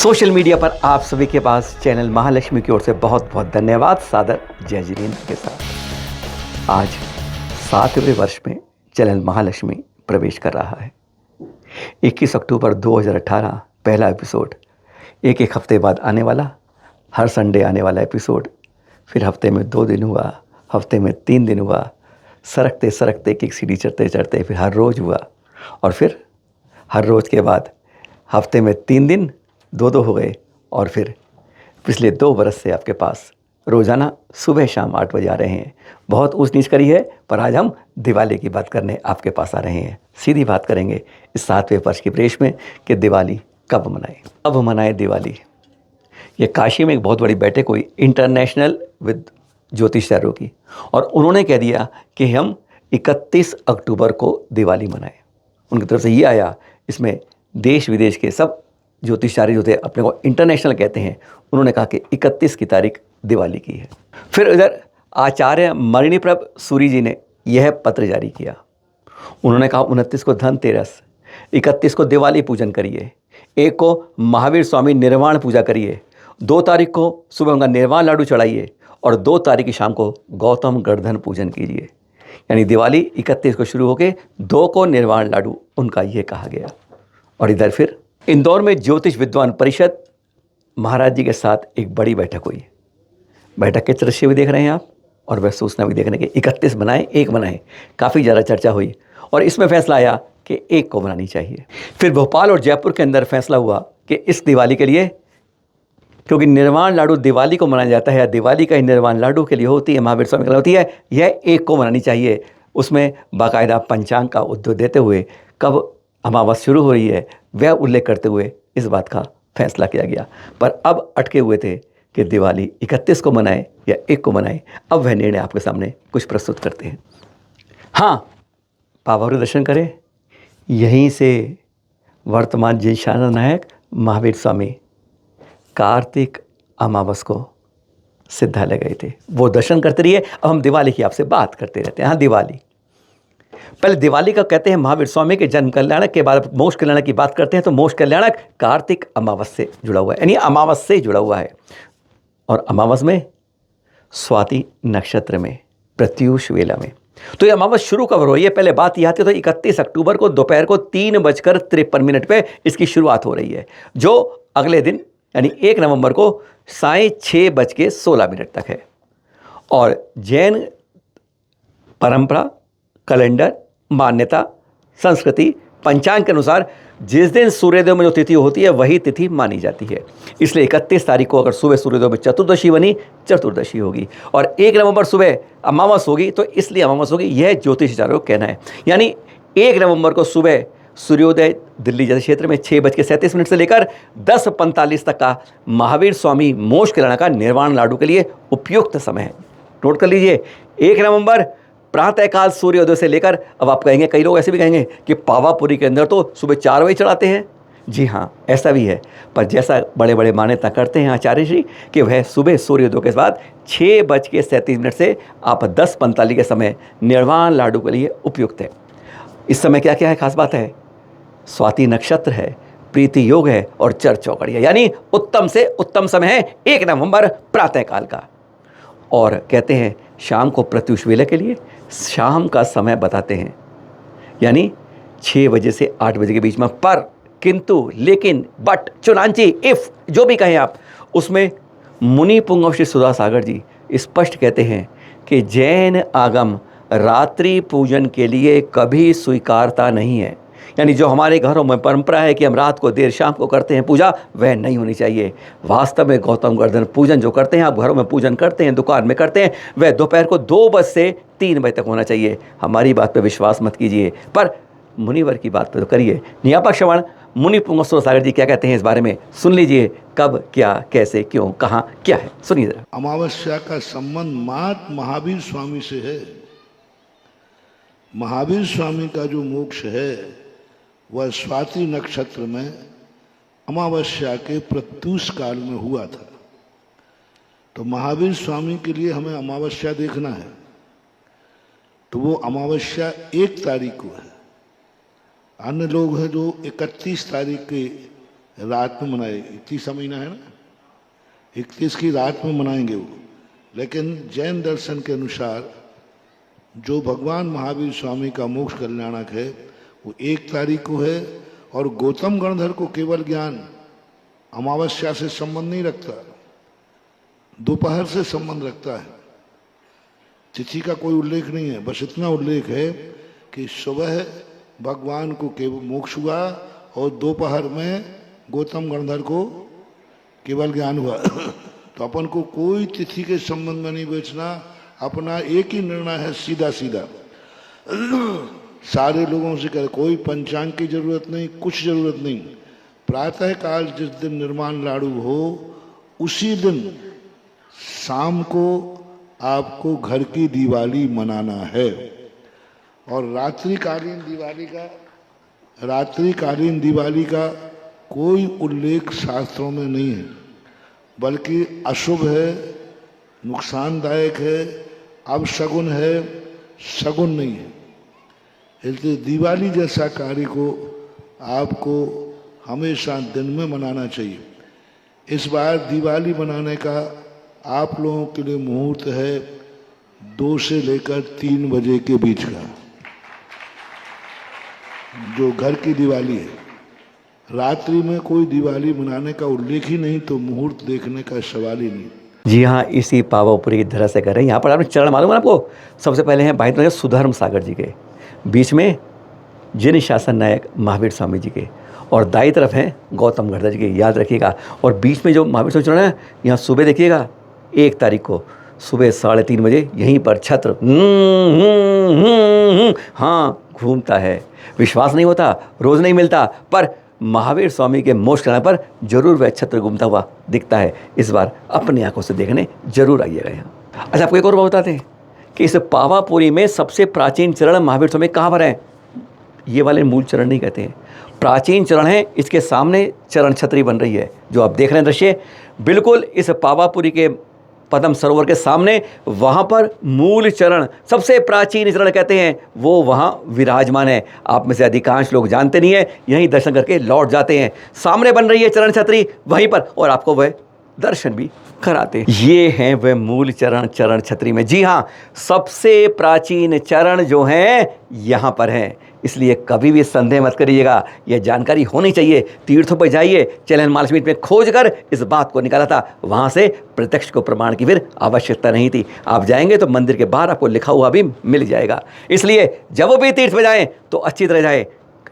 Social media पर आप सभी के पास चैनल महालक्ष्मी की ओर से बहुत बहुत धन्यवाद। सादर जय जिनेन्द्र के साथ आज 7वें वर्ष में चैनल महालक्ष्मी प्रवेश कर रहा है। 21 अक्टूबर 2018 पहला एपिसोड, एक एक हफ्ते बाद आने वाला, हर संडे आने वाला एपिसोड, फिर हफ्ते में 2 दिन हुआ, हफ्ते में 3 दिन हुआ, सरकते सरकते एक सीढ़ी चढ़ते चढ़ते फिर हर रोज़ हुआ, और फिर हर रोज़ के बाद हफ्ते में 3 दिन 2 हो गए, और फिर पिछले 2 बरस से आपके पास रोज़ाना सुबह शाम 8 बजे आ रहे हैं। बहुत ऊंच नीच करी है, पर आज हम दिवाली की बात करने आपके पास आ रहे हैं। सीधी बात करेंगे इस 7वें वर्ष की प्रेष में कि दिवाली कब मनाएं, कब मनाएं दिवाली। ये काशी में एक बहुत बड़ी बैठक हुई इंटरनेशनल विद ज्योतिषाचार्यों की, और उन्होंने कह दिया कि हम 31 अक्टूबर को दिवाली मनाएं। उनकी तरफ से ये आया, इसमें देश विदेश के सब ज्योतिषाचार्य जो थे, अपने को इंटरनेशनल कहते हैं, उन्होंने कहा कि 31 की तारीख दिवाली की है। फिर इधर आचार्य मणिप्रभ सूरी जी ने यह पत्र जारी किया। उन्होंने कहा 29 को धनतेरस, 31 को दिवाली पूजन करिए, 1 को महावीर स्वामी निर्वाण पूजा करिए, 2 तारीख को सुबह उनका निर्वाण लाडू चढ़ाइए, और 2 तारीख की शाम को गौतम गर्धन पूजन कीजिए। यानी दिवाली 31 को शुरू होकर 2 को निर्वाण लाडू, उनका ये कहा गया। और इधर फिर इंदौर में ज्योतिष विद्वान परिषद महाराज जी के साथ एक बड़ी बैठक हुई। बैठक के दृश्य भी देख रहे हैं आप, और वह सूचना भी देखने के 31 बनाएं, 1 बनाएं। काफ़ी ज़्यादा चर्चा हुई, और इसमें फैसला आया कि 1 को बनानी चाहिए। फिर भोपाल और जयपुर के अंदर फैसला हुआ कि इस दिवाली के लिए, क्योंकि निर्वाण लाडू दिवाली को मनाया जाता है, या दिवाली का ही निर्वाण लाडू के लिए होती है, महावीर स्वामी के लिए होती है, यह 1 को मनानी चाहिए। उसमें बाकायदा पंचांग का उद्योग देते हुए कब अमावस शुरू हो रही है वह उल्लेख करते हुए इस बात का फैसला किया गया। पर अब अटके हुए थे कि दिवाली 31 को मनाएं या 1 को मनाएं। अब वह निर्णय आपके सामने कुछ प्रस्तुत करते हैं। हाँ, पावर दर्शन करें, यहीं से वर्तमान जिनशाना नायक महावीर स्वामी कार्तिक अमावस को सिद्धालय गए थे, वो दर्शन करते रहिए। अब हम दिवाली की आपसे बात करते रहते हैं। हाँ, दिवाली, पहले दिवाली का कहते हैं महावीर स्वामी के जन्म कल्याणक के बाद मोक्ष कल्याणक की बात करते हैं, तो मोक्ष कल्याणक कार्तिक अमावस से जुड़ा हुआ है, यानी अमावस से जुड़ा हुआ है। और अमावस में स्वाति नक्षत्र में प्रत्यूष वेला में, तो ये अमावस शुरू कब हो रही है, पहले बात यह आती है। तो 31 अक्टूबर को दोपहर को 3:53 पे इसकी शुरुआत हो रही है, जो अगले दिन यानी 1 नवंबर को साय 6:16 तक है। और जैन परंपरा, कैलेंडर, मान्यता, संस्कृति, पंचांग के अनुसार जिस दिन सूर्योदय में जो तिथि होती है वही तिथि मानी जाती है। इसलिए 31 तारीख को अगर सुबह सूर्योदय में चतुर्दशी बनी, चतुर्दशी होगी, और 1 नवंबर सुबह अमावस होगी, तो इसलिए अमावस होगी। यह ज्योतिषाचार्यों का कहना है। यानी 1 नवंबर को सुबह सूर्योदय दिल्ली जैसे क्षेत्र में 6:37 से लेकर 10:45 तक का महावीर स्वामी मोक्ष कल्याण का निर्वाण लाडू के लिए उपयुक्त समय है। नोट कर लीजिए, 1 नवंबर प्रातःकाल सूर्योदय से लेकर, अब आप कहेंगे, कई लोग ऐसे भी कहेंगे कि पावापुरी के अंदर तो सुबह 4 बजे चढ़ाते हैं। जी हाँ, ऐसा भी है, पर जैसा बड़े बड़े मान्यता करते हैं आचार्य श्री कि वह सुबह सूर्योदय के बाद 6:37 से आप 10:45 के समय निर्वाण लाडू के लिए उपयुक्त है। इस समय क्या क्या है, खास बात है, स्वाति नक्षत्र है, प्रीति योग है, और चर चौकड़ी है, यानी उत्तम से उत्तम समय है 1 नवंबर प्रातःकाल का। और कहते हैं शाम को प्रत्यूष वेला के लिए शाम का समय बताते हैं, यानी 6 बजे से 8 बजे के बीच में। पर किंतु लेकिन बट चुनांची इफ जो भी कहें आप, उसमें मुनि पुंगव श्री सुधा सागर जी स्पष्ट कहते हैं कि जैन आगम रात्रि पूजन के लिए कभी स्वीकारता नहीं है। यानी जो हमारे घरों में परंपरा है कि हम रात को देर शाम को करते हैं पूजा, वह नहीं होनी चाहिए। वास्तव में गौतम गर्धन पूजन जो करते हैं, आप घरों में पूजन करते हैं, दुकान में करते हैं, वह दोपहर को 2 बजे से 3 बजे तक होना चाहिए। हमारी बात पे विश्वास मत कीजिए, पर मुनिवर की बात पे तो करिए। नियापक श्रवण मुनि पुंगव सागर जी क्या कहते हैं इस बारे में, सुन लीजिए। कब, क्या, कैसे, क्यों, कहाँ, क्या है, सुनिए जरा। अमावस्या का संबंध मात्र महावीर स्वामी से है। महावीर स्वामी का जो मोक्ष है वह स्वाति नक्षत्र में अमावस्या के प्रत्यूष काल में हुआ था। तो महावीर स्वामी के लिए हमें अमावस्या देखना है, तो वो अमावस्या 1 तारीख को है। अन्य लोग हैं जो 31 तारीख के रात में मनाए, 31 महीना है ना, 31 की रात में मनाएंगे वो। लेकिन जैन दर्शन के अनुसार जो भगवान महावीर स्वामी का मोक्ष कल्याणक है वो 1 तारीख को है, और गौतम गणधर को केवल ज्ञान अमावस्या से संबंध नहीं रखता, दोपहर से संबंध रखता है। तिथि का कोई उल्लेख नहीं है, बस इतना उल्लेख है कि सुबह भगवान को केवल मोक्ष हुआ और दोपहर में गौतम गणधर को केवल ज्ञान हुआ। तो अपन को कोई तिथि के संबंध में नहीं बेचना, अपना एक ही निर्णय है सीधा सीधा। सारे लोगों से कहे कोई पंचांग की जरूरत नहीं, कुछ जरूरत नहीं। प्रातः काल जिस दिन निर्माण लाड़ू हो उसी दिन शाम को आपको घर की दिवाली मनाना है। और रात्रिकालीन दिवाली का कोई उल्लेख शास्त्रों में नहीं है, बल्कि अशुभ है, नुकसानदायक है, अपशगुन है, शगुन नहीं है। इसलिए दिवाली जैसा कार्य को आपको हमेशा दिन में मनाना चाहिए। इस बार दिवाली मनाने का आप लोगों के लिए मुहूर्त है 2 से लेकर 3 बजे के बीच का, जो घर की दिवाली है। रात्रि में कोई दिवाली मनाने का उल्लेख ही नहीं, तो मुहूर्त देखने का सवाल ही नहीं। जी हाँ, इसी पावापुरी की धरा से कर रहे हैं। यहाँ पर आपने चरण मालूम है आपको, सबसे पहले हैं बाएं तरफ सुधर्म सागर जी के, बीच में जिन शासन नायक महावीर स्वामी जी के, और दाई तरफ हैं गौतम गणधर जी के, याद रखिएगा। और बीच में जो महावीर स्वामी चरण है, यहाँ सुबह देखिएगा 1 तारीख को सुबह 3:30 बजे यहीं पर छत्र हाँ घूमता है। विश्वास नहीं होता, रोज़ नहीं मिलता, पर महावीर स्वामी के मोक्ष करने पर जरूर वह छत्र घूमता हुआ दिखता है। इस बार अपनी आंखों से देखने जरूर आइएगा यहाँ। अच्छा, आपको एक और बात बताते हैं कि इस पावापुरी में सबसे प्राचीन चरण महावीर स्वामी कहाँ पर हैं। ये वाले मूल चरण नहीं कहते हैं, प्राचीन चरण है। इसके सामने चरण छत्री बन रही है, जो आप देख रहे हैं दृश्य, बिल्कुल इस पावापुरी के पद्म सरोवर के सामने, वहाँ पर मूल चरण, सबसे प्राचीन चरण कहते हैं, वो वहाँ विराजमान है। आप में से अधिकांश लोग जानते नहीं है, यहीं दर्शन करके लौट जाते हैं। सामने बन रही है चरण छत्री वहीं पर, और आपको वह दर्शन भी कराते हैं। ये हैं वह मूल चरण चरण छत्री में। जी हाँ, सबसे प्राचीन चरण जो हैं यहाँ पर हैं। इसलिए कभी भी संदेह मत करिएगा, यह जानकारी होनी चाहिए। तीर्थों पर जाइए, चैनल महालक्ष्मी में खोज कर इस बात को निकाला था, वहाँ से प्रत्यक्ष को प्रमाण की फिर आवश्यकता नहीं थी। आप जाएंगे तो मंदिर के बाहर आपको लिखा हुआ भी मिल जाएगा। इसलिए जब भी तीर्थ पर जाएँ तो अच्छी तरह जाए,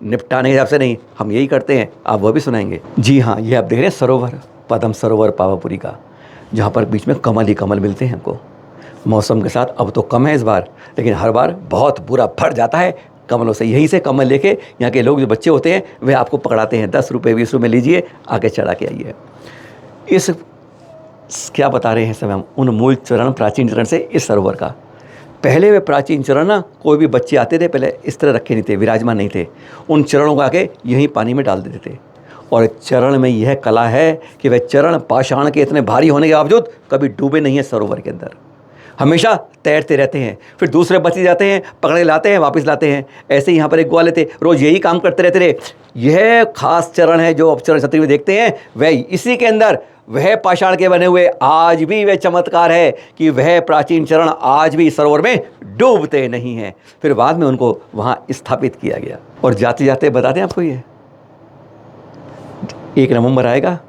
निपटाने के हिसाब से नहीं। हम यही करते हैं, आप वह भी सुनाएंगे। जी हाँ, ये आप देख रहे हैं सरोवर, पद्म सरोवर पावापुरी का, जहाँ पर बीच में कमल ही कमल मिलते हैं हमको। मौसम के साथ अब तो कम है इस बार, लेकिन हर बार बहुत बुरा भर जाता है कमलों से। यहीं से कमल लेके यहाँ के लोग जो बच्चे होते हैं वे आपको पकड़ाते हैं, 10 रुपये 20 रुपये लीजिए, आके चढ़ा के आइए। इस क्या बता रहे हैं समय हम उन मूल चरण प्राचीन चरण से इस सरोवर का। पहले वे प्राचीन चरण ना, कोई भी बच्चे आते थे पहले इस तरह रखे नहीं थे, विराजमान नहीं थे। उन चरणों को आके यहीं पानी में डाल देते थे। और चरण में यह कला है कि वह चरण पाषाण के इतने भारी होने के बावजूद कभी डूबे नहीं है सरोवर के अंदर, हमेशा तैरते रहते हैं। फिर दूसरे बच्चे जाते हैं, पकड़े लाते हैं, वापस लाते हैं। ऐसे ही यहाँ पर एक ग्वाले थे, रोज़ यही काम करते रहते थे। यह खास चरण है जो चरण छत्री में देखते हैं, वह इसी के अंदर वह पाषाण के बने हुए आज भी वह चमत्कार है कि वह प्राचीन चरण आज भी सरोवर में डूबते नहीं हैं। फिर बाद में उनको वहाँ स्थापित किया गया। और जाते जाते बता दें आपको, ये 1 नवंबर आएगा,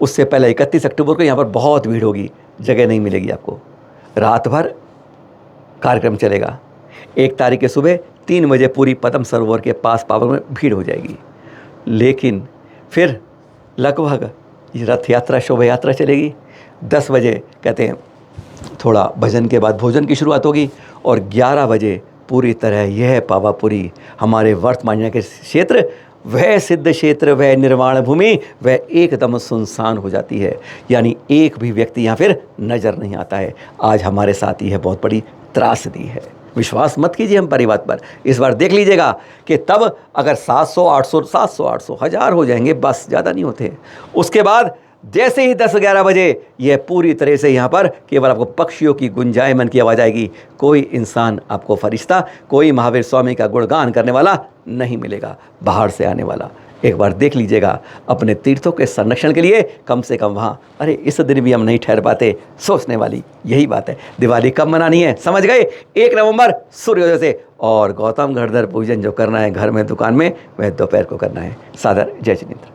उससे पहले 31 अक्टूबर को यहाँ पर बहुत भीड़ होगी, जगह नहीं मिलेगी आपको। रात भर कार्यक्रम चलेगा। 1 तारीख के सुबह 3 बजे पूरी पद्म सरोवर के पास पावन में भीड़ हो जाएगी। लेकिन फिर लगभग रथ यात्रा शोभा यात्रा चलेगी। 10 बजे कहते हैं थोड़ा भजन के बाद भोजन की शुरुआत होगी, और 11 बजे पूरी तरह यह पावापुरी हमारे वर्तमान के क्षेत्र, वह सिद्ध क्षेत्र, वह निर्वाण भूमि, वह एकदम सुनसान हो जाती है। यानी एक भी व्यक्ति यहाँ फिर नज़र नहीं आता है। आज हमारे साथ यह बहुत बड़ी त्रासदी है। विश्वास मत कीजिए हम परिवार पर, इस बार देख लीजिएगा कि तब अगर 700 800 1000 हो जाएंगे, बस ज़्यादा नहीं होते। उसके बाद जैसे ही 10-11 बजे यह पूरी तरह से यहाँ पर केवल आपको पक्षियों की गुंजायमन की आवाज़ आएगी। कोई इंसान आपको फरिश्ता, कोई महावीर स्वामी का गुणगान करने वाला नहीं मिलेगा बाहर से आने वाला। एक बार देख लीजिएगा अपने तीर्थों के संरक्षण के लिए कम से कम वहाँ, अरे इस दिन भी हम नहीं ठहर पाते, सोचने वाली यही बात है। दिवाली कब मनानी है समझ गए? 1 नवंबर सूर्योदय से, और गौतम घरधर पूजन जो करना है घर में दुकान में वह दोपहर को करना है। सादर जय जिनेंद्र।